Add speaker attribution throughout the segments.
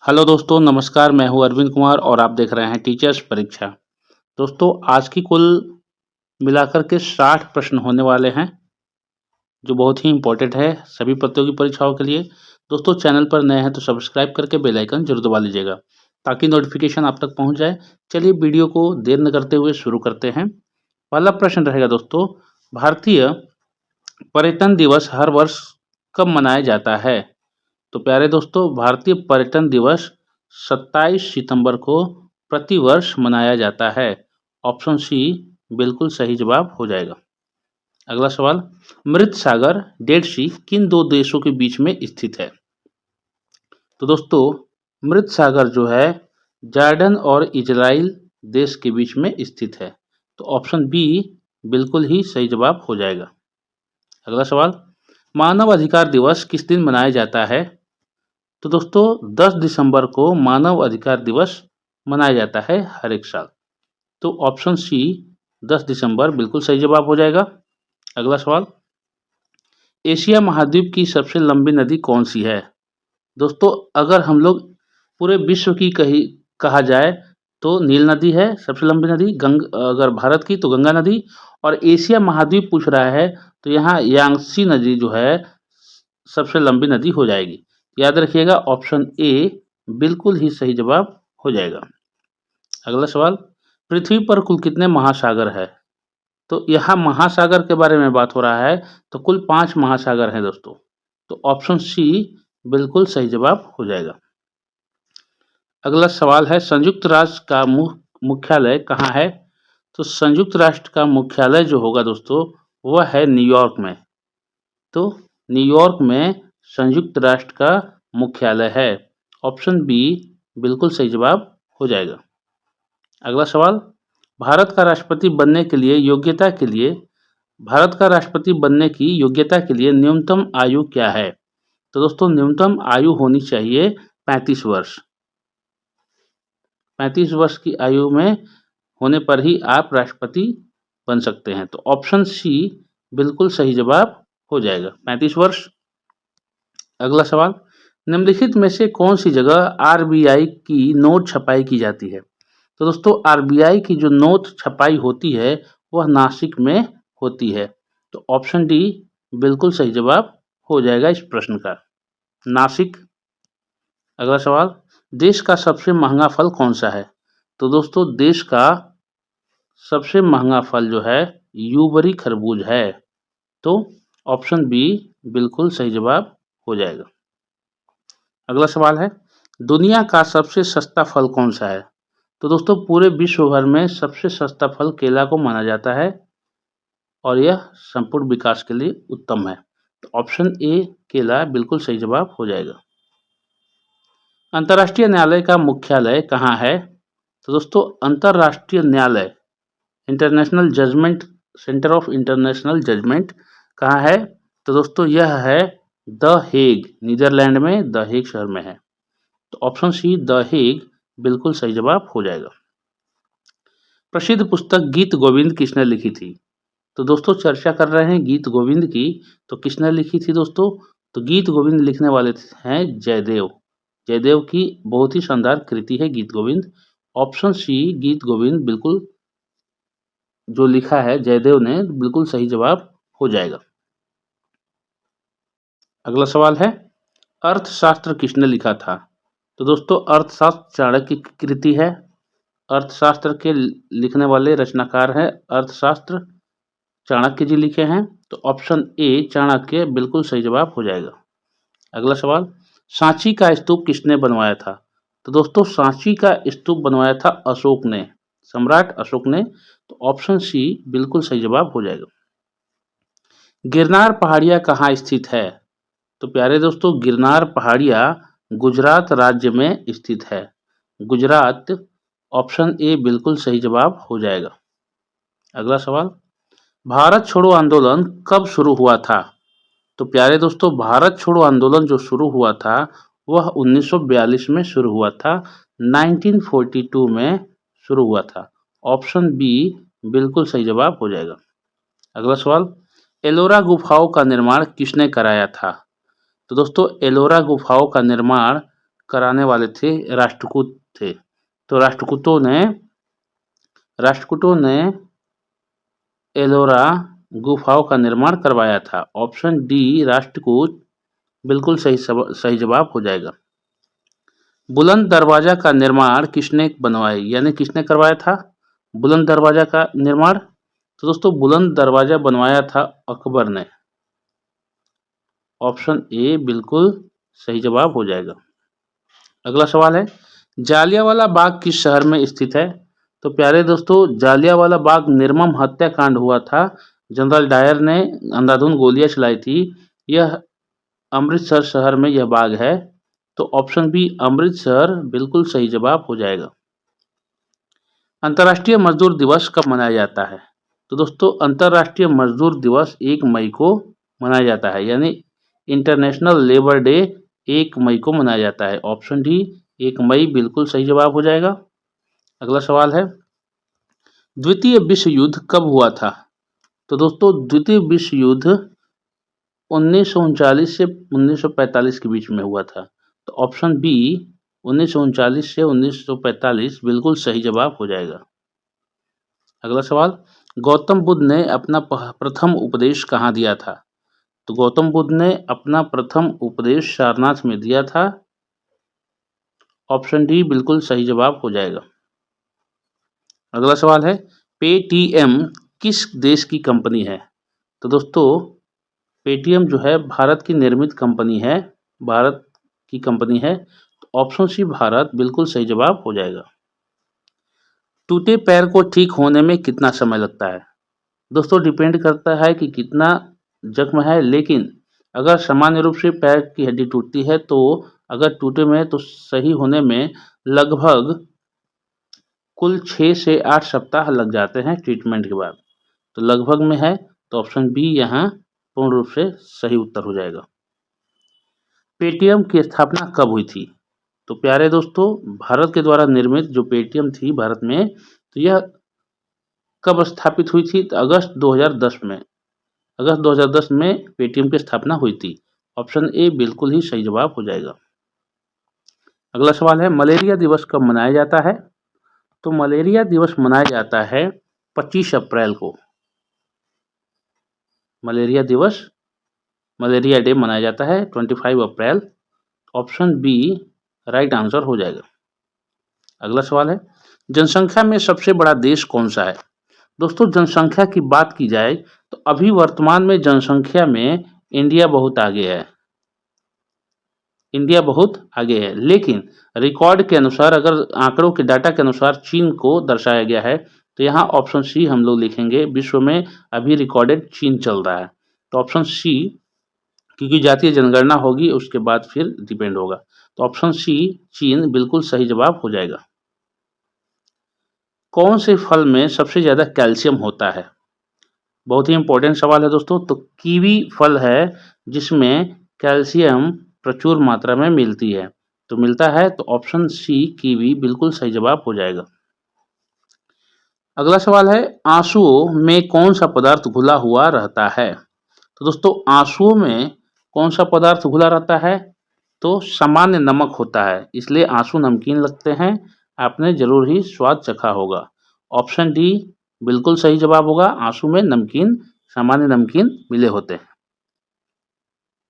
Speaker 1: Hello दोस्तों, नमस्कार। मैं हूं अरविंद कुमार और आप देख रहे हैं टीचर्स परीक्षा। दोस्तों, आज की कुल मिलाकर के 60 प्रश्न होने वाले हैं, जो बहुत ही इम्पोर्टेंट है सभी प्रतियोगी परीक्षाओं के लिए। दोस्तों, चैनल पर नए हैं तो सब्सक्राइब करके बेल आइकन जरूर दबा लीजिएगा ताकि नोटिफिकेशन आप तक पहुंच जाए। चलिए वीडियो को देर न करते हुए शुरू करते हैं। पहला प्रश्न रहेगा दोस्तों, भारतीय पर्यटन दिवस हर वर्ष कब मनाया जाता है? तो प्यारे दोस्तों, भारतीय पर्यटन दिवस 27 सितंबर को प्रतिवर्ष मनाया जाता है। ऑप्शन सी बिल्कुल सही जवाब हो जाएगा। अगला सवाल, मृत सागर डेड सी किन दो देशों के बीच में स्थित है? तो दोस्तों, मृत सागर जो है जॉर्डन और इजराइल देश के बीच में स्थित है। तो ऑप्शन बी बिल्कुल ही सही जवाब हो जाएगा। अगला सवाल, मानव अधिकार दिवस किस दिन मनाया जाता है? तो दोस्तों, 10 दिसंबर को मानव अधिकार दिवस मनाया जाता है हर एक साल। तो ऑप्शन सी 10 दिसंबर बिल्कुल सही जवाब हो जाएगा। अगला सवाल, एशिया महाद्वीप की सबसे लंबी नदी कौन सी है? दोस्तों, अगर हम लोग पूरे विश्व की कहा जाए तो नील नदी है सबसे लंबी नदी। अगर भारत की तो गंगा नदी। और एशिया महाद्वीप पूछ रहा है तो यहाँ यांगसी नदी जो है सबसे लंबी नदी हो जाएगी। याद रखिएगा, ऑप्शन ए बिल्कुल ही सही जवाब हो जाएगा। अगला सवाल, पृथ्वी पर कुल कितने महासागर है? तो यहाँ महासागर के बारे में बात हो रहा है, तो कुल 5 महासागर हैं दोस्तों। तो ऑप्शन सी बिल्कुल सही जवाब हो जाएगा। अगला सवाल है, संयुक्त राष्ट्र का मुख्यालय कहाँ है? तो संयुक्त राष्ट्र का मुख्यालय जो होगा दोस्तों, वह है न्यूयॉर्क में। तो न्यूयॉर्क में संयुक्त राष्ट्र का मुख्यालय है। ऑप्शन बी बिल्कुल सही जवाब हो जाएगा। अगला सवाल, भारत का राष्ट्रपति बनने के लिए योग्यता के लिए भारत का राष्ट्रपति बनने की योग्यता के लिए न्यूनतम आयु क्या है? तो दोस्तों, न्यूनतम आयु होनी चाहिए 35 वर्ष। 35 वर्ष की आयु में होने पर ही आप राष्ट्रपति बन सकते हैं। तो ऑप्शन सी बिल्कुल सही जवाब हो जाएगा, 35 वर्ष। अगला सवाल, निम्नलिखित में से कौन सी जगह आरबीआई की नोट छपाई की जाती है? तो दोस्तों, आरबीआई की जो नोट छपाई होती है वह नासिक में होती है। तो ऑप्शन डी बिल्कुल सही जवाब हो जाएगा इस प्रश्न का, नासिक। अगला सवाल, देश का सबसे महंगा फल कौन सा है? तो दोस्तों, देश का सबसे महंगा फल जो है यूबरी खरबूज है। तो ऑप्शन बी बिल्कुल सही जवाब हो जाएगा। अगला सवाल है, दुनिया का सबसे सस्ता फल कौन सा है? तो दोस्तों, पूरे विश्व भर में सबसे सस्ता फल केला को माना जाता है और यह संपूर्ण विकास के लिए उत्तम है। तो ऑप्शन ए केला बिल्कुल सही जवाब हो जाएगा। अंतर्राष्ट्रीय न्यायालय का मुख्यालय कहाँ है? तो दोस्तों, अंतर्राष्ट्रीय न्यायालय international judgment centre of international judgment कहाँ है? तो दोस्तों, यह है द हेग, नीदरलैंड में द हेग शहर में है। तो ऑप्शन सी द हेग बिल्कुल सही जवाब हो जाएगा। प्रसिद्ध पुस्तक गीत गोविंद किसने लिखी थी? तो दोस्तों, चर्चा कर रहे हैं गीत गोविंद की, तो किसने लिखी थी दोस्तों? तो गीत गोविंद लिखने वाले हैं जयदेव। जयदेव की बहुत ही शानदार कृति है गीत गोविंद। ऑप्शन सी गीत गोविंद बिल्कुल जो लिखा है जयदेव ने बिल्कुल सही जवाब हो जाएगा। अगला सवाल है, अर्थशास्त्र किसने लिखा था? तो दोस्तों, अर्थशास्त्र चाणक्य की कृति है। अर्थशास्त्र के लिखने वाले रचनाकार हैं अर्थशास्त्र चाणक्य जी लिखे हैं। तो ऑप्शन ए चाणक्य बिल्कुल सही जवाब हो जाएगा। अगला सवाल, सांची का स्तूप किसने बनवाया था? तो दोस्तों, सांची का स्तूप बनवाया था अशोक ने, सम्राट अशोक ने। तो ऑप्शन सी बिल्कुल सही जवाब हो जाएगा। गिरनार पहाड़िया कहाँ स्थित है? तो प्यारे दोस्तों, गिरनार पहाड़िया गुजरात राज्य में स्थित है, गुजरात। ऑप्शन ए बिल्कुल सही जवाब हो जाएगा। अगला सवाल, भारत छोड़ो आंदोलन कब शुरू हुआ था? तो प्यारे दोस्तों, भारत छोड़ो आंदोलन जो शुरू हुआ था वह 1942 में शुरू हुआ था, 1942 में शुरू हुआ था। ऑप्शन बी बिल्कुल सही जवाब हो जाएगा। अगला सवाल, एलोरा गुफाओं का निर्माण किसने कराया था? तो दोस्तों, एलोरा गुफाओं का निर्माण कराने वाले थे राष्ट्रकूट थे। तो राष्ट्रकूटों ने एलोरा गुफाओं का निर्माण करवाया था। ऑप्शन डी राष्ट्रकूट बिल्कुल सही जवाब हो जाएगा। बुलंद दरवाजा का निर्माण किसने बनवाया, यानी किसने करवाया था बुलंद दरवाजा का निर्माण? तो दोस्तों बुलंद दरवाजा बनवाया था अकबर ने। ऑप्शन ए बिल्कुल सही जवाब हो जाएगा। अगला सवाल है, जालियांवाला बाग किस शहर में स्थित है? तो प्यारे दोस्तों, जालियांवाला बाग निर्मम हत्याकांड हुआ था। जनरल डायर ने अंधाधुंध गोलियां चलाई थी। यह अमृतसर शहर में यह बाग है। तो ऑप्शन बी अमृतसर बिल्कुल सही जवाब हो जाएगा। अंतर्राष्ट्रीय मजदूर दिवस कब मनाया जाता है? तो दोस्तों अंतर्राष्ट्रीय मजदूर दिवस 1 मई को मनाया जाता है, यानी इंटरनेशनल लेबर डे 1 मई को मनाया जाता है। ऑप्शन डी 1 मई बिल्कुल सही जवाब हो जाएगा। अगला सवाल है, द्वितीय विश्व युद्ध कब हुआ था? तो दोस्तों द्वितीय विश्व युद्ध 1939 से 1945 के बीच में हुआ था। तो ऑप्शन बी 1939 से 1945 बिल्कुल सही जवाब हो जाएगा। अगला सवाल, गौतम बुद्ध ने अपना प्रथम उपदेश कहाँ दिया था? तो गौतम बुद्ध ने अपना प्रथम उपदेश सारनाथ में दिया था। ऑप्शन डी बिल्कुल सही जवाब हो जाएगा। अगला सवाल है, पेटीएम किस देश की कंपनी है? तो दोस्तों पेटीएम जो है भारत की निर्मित कंपनी है, भारत की कंपनी है। तो ऑप्शन सी भारत बिल्कुल सही जवाब हो जाएगा। टूटे पैर को ठीक होने में कितना समय लगता है? दोस्तों डिपेंड करता है कि कितना जख्म है, लेकिन अगर सामान्य रूप से पैर की हड्डी टूटती है तो अगर टूटे में तो सही होने में लगभग कुल 6 से 8 सप्ताह लग जाते हैं ट्रीटमेंट के बाद। तो लगभग में है, तो ऑप्शन बी यहाँ पूर्ण रूप से सही उत्तर हो जाएगा। पेटीएम की स्थापना कब हुई थी? तो प्यारे दोस्तों भारत के द्वारा निर्मित जो पेटीएम थी भारत में, तो यह कब स्थापित हुई थी? तो अगस्त 2010 में पेटीएम की स्थापना हुई थी। ऑप्शन ए बिल्कुल ही सही जवाब हो जाएगा। अगला सवाल है, मलेरिया दिवस कब मनाया जाता है? तो मलेरिया दिवस मनाया जाता है 25 अप्रैल को। मलेरिया डे मनाया जाता है 25 अप्रैल। ऑप्शन बी राइट आंसर हो जाएगा। अगला सवाल है, जनसंख्या में सबसे बड़ा देश कौन सा है? दोस्तों जनसंख्या की बात की जाए तो अभी वर्तमान में जनसंख्या में इंडिया बहुत आगे है, लेकिन रिकॉर्ड के अनुसार, अगर आंकड़ों के डाटा के अनुसार चीन को दर्शाया गया है। तो यहाँ ऑप्शन सी हम लोग लिखेंगे, विश्व में अभी रिकॉर्डेड चीन चल रहा है। तो ऑप्शन सी, क्योंकि जातीय जनगणना होगी उसके बाद फिर डिपेंड होगा। तो ऑप्शन सी चीन बिल्कुल सही जवाब हो जाएगा। कौन से फल में सबसे ज्यादा कैल्शियम होता है? बहुत ही इंपॉर्टेंट सवाल है दोस्तों। तो कीवी फल है जिसमें कैल्शियम प्रचुर मात्रा में मिलती है। तो मिलता है, तो ऑप्शन सी कीवी बिल्कुल सही जवाब हो जाएगा। अगला सवाल है, आंसुओं में कौन सा पदार्थ घुला हुआ रहता है? तो दोस्तों आंसुओं में कौन सा पदार्थ घुला रहता है? तो सामान्य नमक होता है, इसलिए आंसू नमकीन लगते हैं। आपने जरूर ही स्वाद चखा होगा। ऑप्शन डी बिल्कुल सही जवाब होगा। आंसू में नमकीन, सामान्य नमकीन मिले होते हैं,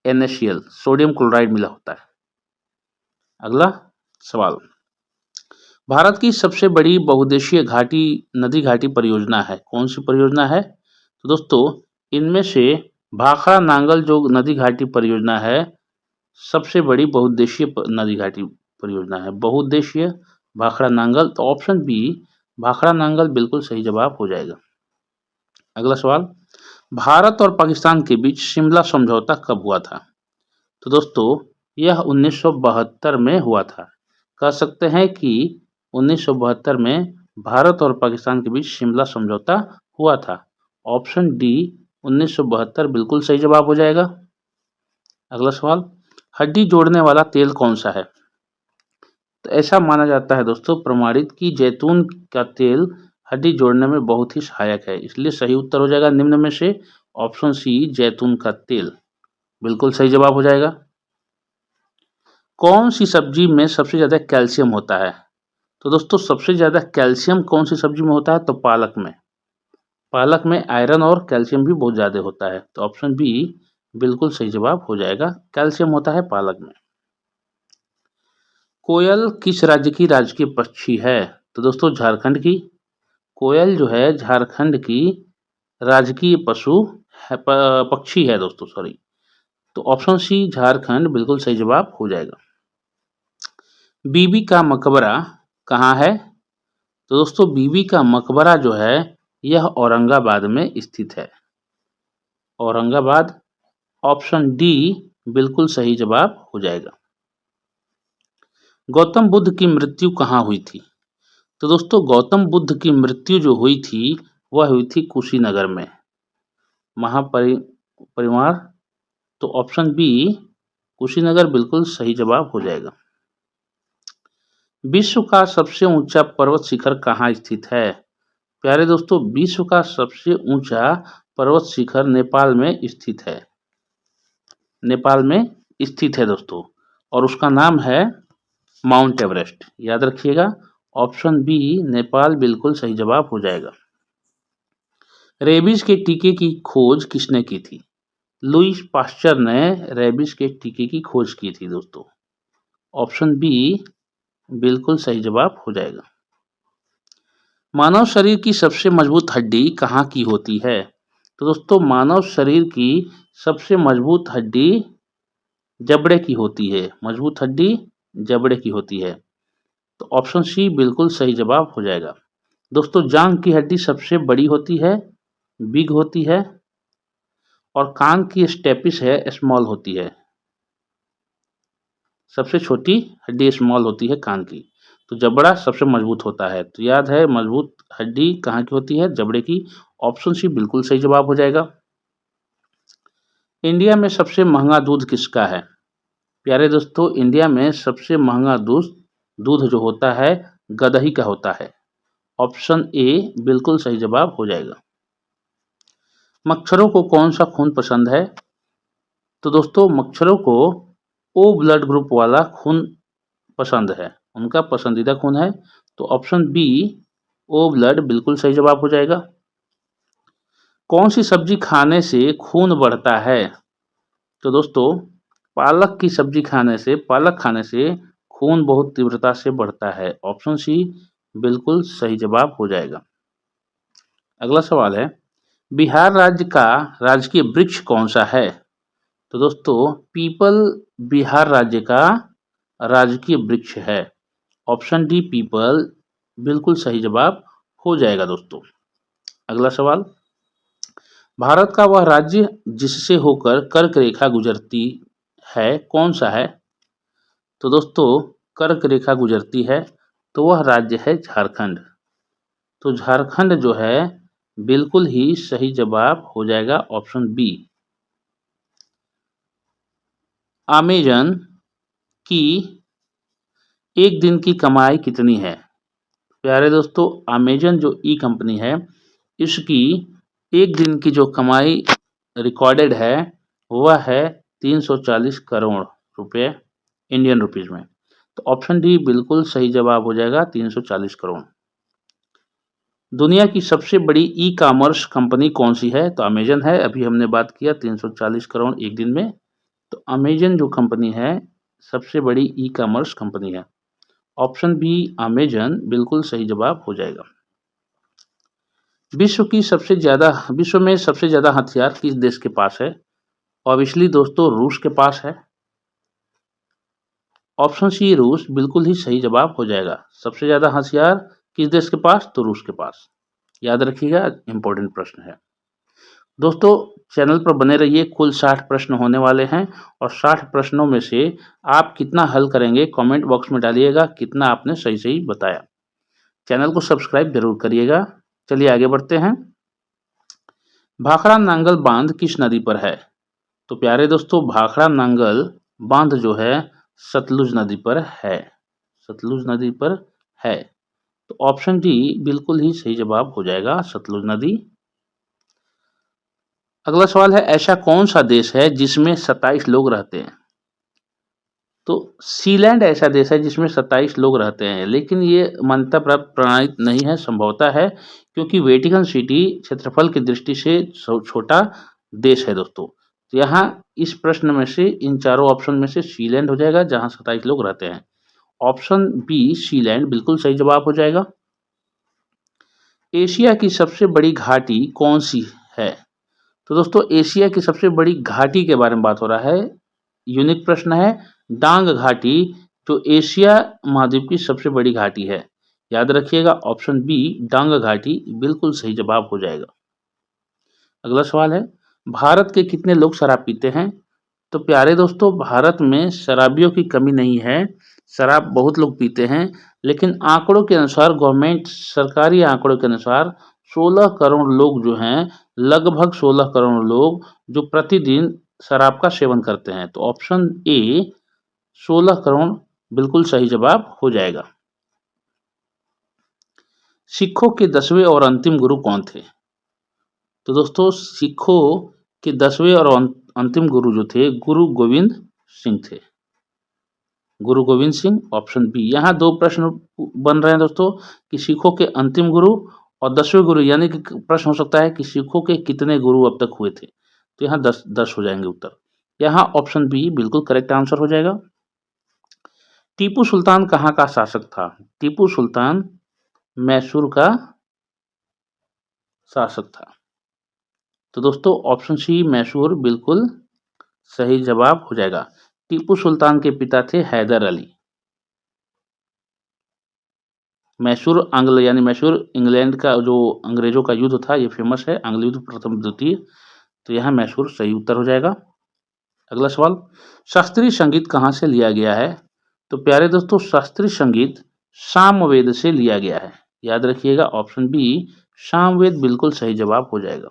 Speaker 1: NaCl सोडियम क्लोराइड मिला होता है। अगला सवाल, भारत की सबसे बड़ी बहुउद्देशीय नदी घाटी परियोजना है, कौन सी परियोजना है? तो दोस्तों इनमें से भाखड़ा नांगल जो नदी घाटी परियोजना है सबसे बड़ी बहुउद्देशीय नदी घाटी परियोजना है। बहुउद्देशीय भाखड़ा नांगल, तो ऑप्शन बी भाखड़ा नांगल बिल्कुल सही जवाब हो जाएगा। अगला सवाल, भारत और पाकिस्तान के बीच शिमला समझौता कब हुआ था? तो दोस्तों यह 1972 में हुआ था। कह सकते हैं कि 1972 में भारत और पाकिस्तान के बीच शिमला समझौता हुआ था। ऑप्शन डी 1972 बिल्कुल सही जवाब हो जाएगा। अगला सवाल, हड्डी जोड़ने वाला तेल कौन सा है? तो ऐसा माना जाता है दोस्तों प्रमाणित कि जैतून का तेल हड्डी जोड़ने में बहुत ही सहायक है, इसलिए सही उत्तर हो जाएगा निम्न में से ऑप्शन सी जैतून का तेल बिल्कुल सही जवाब हो जाएगा। कौन सी सब्जी में सबसे ज़्यादा कैल्शियम होता है? तो दोस्तों सबसे ज़्यादा कैल्शियम कौन सी सब्जी में होता है? तो पालक में। पालक में आयरन और कैल्शियम भी बहुत ज़्यादा होता है, तो ऑप्शन बी बिल्कुल सही जवाब हो जाएगा, कैल्शियम होता है पालक में। कोयल किस राज्य की राजकीय पक्षी है? तो दोस्तों झारखंड की। कोयल जो है झारखंड की राजकीय पक्षी है दोस्तों, सॉरी। तो ऑप्शन सी झारखंड बिल्कुल सही जवाब हो जाएगा। बीबी का मकबरा कहाँ है? तो दोस्तों बीबी का मकबरा जो है यह औरंगाबाद में स्थित है। औरंगाबाद, ऑप्शन डी बिल्कुल सही जवाब हो जाएगा। गौतम बुद्ध की मृत्यु कहाँ हुई थी? तो दोस्तों गौतम बुद्ध की मृत्यु जो हुई थी वह हुई थी कुशीनगर में, महापरिवार। तो ऑप्शन बी कुशीनगर बिल्कुल सही जवाब हो जाएगा। विश्व का सबसे ऊंचा पर्वत शिखर कहाँ स्थित है? प्यारे दोस्तों विश्व का सबसे ऊंचा पर्वत शिखर नेपाल में स्थित है। नेपाल में स्थित है दोस्तों, और उसका नाम है माउंट एवरेस्ट। याद रखिएगा, ऑप्शन बी नेपाल बिल्कुल सही जवाब हो जाएगा। रेबीज के टीके की खोज किसने की थी? लुईस पास्चर ने रेबीज के टीके की खोज की थी दोस्तों। ऑप्शन बी बिल्कुल सही जवाब हो जाएगा। मानव शरीर की सबसे मजबूत हड्डी कहाँ की होती है? तो दोस्तों मानव शरीर की सबसे मजबूत हड्डी जबड़े की होती है। मजबूत हड्डी जबड़े की होती है, तो ऑप्शन सी बिल्कुल सही जवाब हो जाएगा। दोस्तों जांघ की हड्डी सबसे बड़ी होती है, बिग होती है, और कान की स्टेपिस है, स्मॉल होती है। सबसे छोटी हड्डी स्मॉल होती है कान की। तो जबड़ा सबसे मजबूत होता है, तो याद है मजबूत हड्डी कहाँ की होती है? जबड़े की। ऑप्शन सी बिल्कुल सही जवाब हो जाएगा। इंडिया में सबसे महंगा दूध किसका है? प्यारे दोस्तों इंडिया में सबसे महंगा दूध जो होता है गदही का होता है। ऑप्शन ए बिल्कुल सही जवाब हो जाएगा। मच्छरों को कौन सा खून पसंद है? तो दोस्तों मच्छरों को ओ ब्लड ग्रुप वाला खून पसंद है, उनका पसंदीदा खून है, तो ऑप्शन बी ओ ब्लड बिल्कुल सही जवाब हो जाएगा। कौन सी सब्जी खाने से खून बढ़ता है? तो दोस्तों पालक की सब्जी पालक खाने से खून बहुत तीव्रता से बढ़ता है। ऑप्शन सी बिल्कुल सही जवाब हो जाएगा। अगला सवाल है, बिहार राज्य का राजकीय वृक्ष कौन सा है? तो दोस्तों पीपल बिहार राज्य का राजकीय वृक्ष है। ऑप्शन डी पीपल बिल्कुल सही जवाब हो जाएगा दोस्तों। अगला सवाल, भारत का वह राज्य जिससे होकर कर्क रेखा गुजरती है कौन सा है? तो दोस्तों कर्क रेखा गुजरती है तो वह राज्य है झारखंड। तो झारखंड जो है बिल्कुल ही सही जवाब हो जाएगा, ऑप्शन बी। अमेजन की एक दिन की कमाई कितनी है? प्यारे दोस्तों अमेजन जो ई कंपनी है इसकी एक दिन की जो कमाई रिकॉर्डेड है वह है 340 करोड़ रुपए इंडियन रुपीज में। तो ऑप्शन डी बिल्कुल सही जवाब हो जाएगा, 340 करोड़। दुनिया की सबसे बड़ी ई कॉमर्स कंपनी कौन सी है? तो अमेजन है, अभी हमने बात किया 340 करोड़ एक दिन में। तो अमेजन जो कंपनी है सबसे बड़ी ई कॉमर्स कंपनी है। ऑप्शन बी अमेजन बिल्कुल सही जवाब हो जाएगा। विश्व में सबसे ज्यादा हथियार किस देश के पास है? ऑब्वियसली दोस्तों रूस के पास है। ऑप्शन सी रूस बिल्कुल ही सही जवाब हो जाएगा। सबसे ज्यादा हथियार किस देश के पास? तो रूस के पास। याद रखिएगा, इंपॉर्टेंट प्रश्न है दोस्तों। चैनल पर बने रहिए, कुल 60 प्रश्न होने वाले हैं और 60 प्रश्नों में से आप कितना हल करेंगे कमेंट बॉक्स में डालिएगा, कितना आपने सही सही बताया। चैनल को सब्सक्राइब जरूर करिएगा। चलिए आगे बढ़ते हैं। भाखड़ा नांगल बांध किस नदी पर है? तो प्यारे दोस्तों भाखड़ा नांगल बांध जो है सतलुज नदी पर है। सतलुज नदी पर है, तो ऑप्शन डी बिल्कुल ही सही जवाब हो जाएगा, सतलुज नदी। अगला सवाल है, ऐसा कौन सा देश है जिसमें 27 लोग रहते हैं? तो सीलैंड ऐसा देश है जिसमें 27 लोग रहते हैं, लेकिन ये मान्यता प्राप्त प्रणाली नहीं है, संभवतः है क्योंकि वेटिकन सिटी क्षेत्रफल की दृष्टि से छोटा देश है दोस्तों। तो यहाँ इस प्रश्न में से इन चारों ऑप्शन में से सीलैंड हो जाएगा जहाँ 27 लोग रहते हैं। ऑप्शन बी सीलैंड बिल्कुल सही जवाब हो जाएगा। एशिया की सबसे बड़ी घाटी कौन सी है? तो दोस्तों एशिया की सबसे बड़ी घाटी के बारे में बात हो रहा है। यूनिक प्रश्न है। डांग घाटी जो एशिया महाद्वीप की सबसे बड़ी घाटी है। याद रखिएगा ऑप्शन बी डांग घाटी बिल्कुल सही जवाब हो जाएगा। अगला सवाल है, भारत के कितने लोग शराब पीते हैं? तो प्यारे दोस्तों भारत में शराबियों की कमी नहीं है, शराब बहुत लोग पीते हैं, लेकिन आंकड़ों के अनुसार गवर्नमेंट सरकारी आंकड़ों के अनुसार 16 करोड़ लोग जो हैं, लगभग 16 करोड़ लोग जो प्रतिदिन शराब का सेवन करते हैं। तो ऑप्शन ए 16 करोड़ बिल्कुल सही जवाब हो जाएगा। सिखों के 10वें और अंतिम गुरु कौन थे? तो दोस्तों सिखों के 10वें और अंतिम गुरु जो थे गुरु गोविंद सिंह थे। गुरु गोविंद सिंह ऑप्शन बी। यहाँ दो प्रश्न बन रहे हैं दोस्तों कि सिखों के अंतिम गुरु और 10वें गुरु, यानी कि प्रश्न हो सकता है कि सिखों के कितने गुरु अब तक हुए थे। तो यहाँ 10 हो जाएंगे उत्तर। यहाँ ऑप्शन बी बिल्कुल करेक्ट आंसर हो जाएगा। टीपू सुल्तान कहाँ का शासक था? टीपू सुल्तान मैसूर का शासक था। तो दोस्तों ऑप्शन सी मैसूर बिल्कुल सही जवाब हो जाएगा। टीपू सुल्तान के पिता थे हैदर अली। मैसूर आंग्ल यानी मैसूर इंग्लैंड का जो अंग्रेजों का युद्ध था ये फेमस है, आंग्ल युद्ध प्रथम द्वितीय। तो यहाँ मैसूर सही उत्तर हो जाएगा। अगला सवाल, शास्त्रीय संगीत कहाँ से लिया गया है? तो प्यारे दोस्तों शास्त्रीय संगीत सामवेद से लिया गया है। याद रखिएगा ऑप्शन बी सामवेद बिल्कुल सही जवाब हो जाएगा।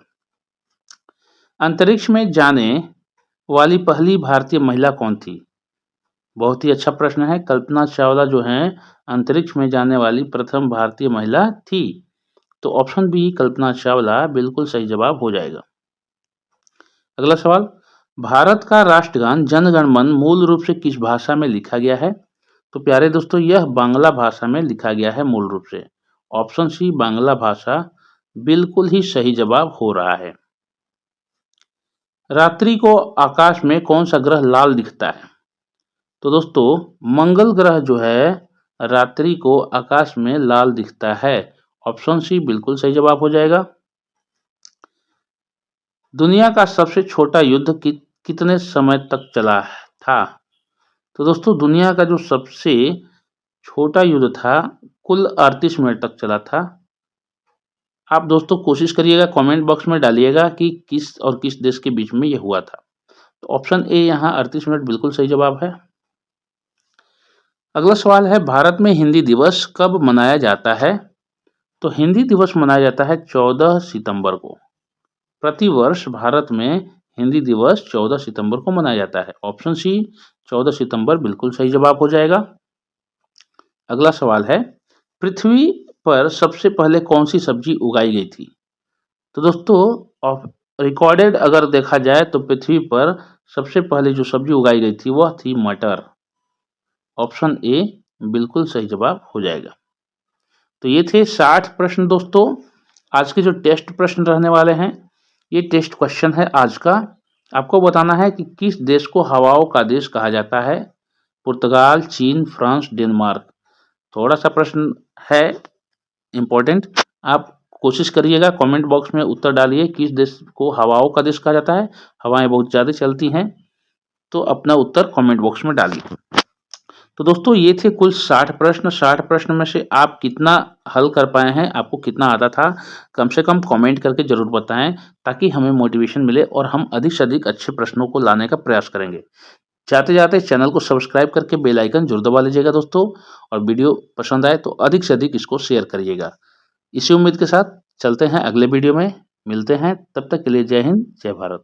Speaker 1: अंतरिक्ष में जाने वाली पहली भारतीय महिला कौन थी? बहुत ही अच्छा प्रश्न है। कल्पना चावला जो हैं अंतरिक्ष में जाने वाली प्रथम भारतीय महिला थी। तो ऑप्शन बी कल्पना चावला बिल्कुल सही जवाब हो जाएगा। अगला सवाल, भारत का राष्ट्रगान जन गण मन मूल रूप से किस भाषा में लिखा गया है? तो प्यारे दोस्तों यह बांग्ला भाषा में लिखा गया है मूल रूप से। ऑप्शन सी बांग्ला भाषा बिल्कुल ही सही जवाब हो रहा है। रात्रि को आकाश में कौन सा ग्रह लाल दिखता है? तो दोस्तों मंगल ग्रह जो है रात्रि को आकाश में लाल दिखता है। ऑप्शन सी बिल्कुल सही जवाब हो जाएगा। दुनिया का सबसे छोटा युद्ध कितने समय तक चला था? तो दोस्तों दुनिया का जो सबसे छोटा युद्ध था कुल 38 मिनट तक चला था। आप दोस्तों कोशिश करिएगा कमेंट बॉक्स में डालिएगा कि किस और किस देश के बीच में ये हुआ था। तो ऑप्शन ए यहाँ 38 मिनट बिल्कुल सही जवाब है। अगला सवाल है, भारत में हिंदी दिवस कब मनाया जाता है? तो हिंदी दिवस मनाया जाता है 14 सितंबर को। प्रतिवर्ष भारत में हिंदी दिवस 14 सितंबर को मनाया जाता है। ऑप्शन सी 14 सितंबर बिल्कुल सही जवाब हो जाएगा। अगला सवाल है, पृथ्वी पर सबसे पहले कौन सी सब्जी उगाई गई थी? तो दोस्तों रिकॉर्डेड अगर देखा जाए तो पृथ्वी पर सबसे पहले जो सब्जी उगाई गई थी वह थी मटर। ऑप्शन ए बिल्कुल सही जवाब हो जाएगा। तो ये थे 60 प्रश्न दोस्तों। आज के जो टेस्ट प्रश्न रहने वाले हैं ये टेस्ट क्वेश्चन है आज का। आपको बताना है कि किस देश को हवाओं का देश कहा जाता है? पुर्तगाल, चीन, फ्रांस, डेनमार्क। थोड़ा सा प्रश्न है इम्पोर्टेंट, आप कोशिश करिएगा कमेंट बॉक्स में उत्तर डालिए किस देश को हवाओं का देश कहा जाता है। हवाएं बहुत ज़्यादा चलती हैं तो अपना उत्तर कमेंट बॉक्स में डालिए। तो दोस्तों ये थे कुल 60 प्रश्न। 60 प्रश्न में से आप कितना हल कर पाए हैं, आपको कितना आता था, कम से कम कमेंट करके ज़रूर बताएं ताकि हमें मोटिवेशन मिले और हम अधिक से अधिक अच्छे प्रश्नों को लाने का प्रयास करेंगे। जाते जाते चैनल को सब्सक्राइब करके बेल आइकन जरूर दबा लीजिएगा दोस्तों, और वीडियो पसंद आए तो अधिक से अधिक इसको शेयर करिएगा। इसी उम्मीद के साथ चलते हैं अगले वीडियो में, मिलते हैं, तब तक के लिए जय हिंद, जय भारत।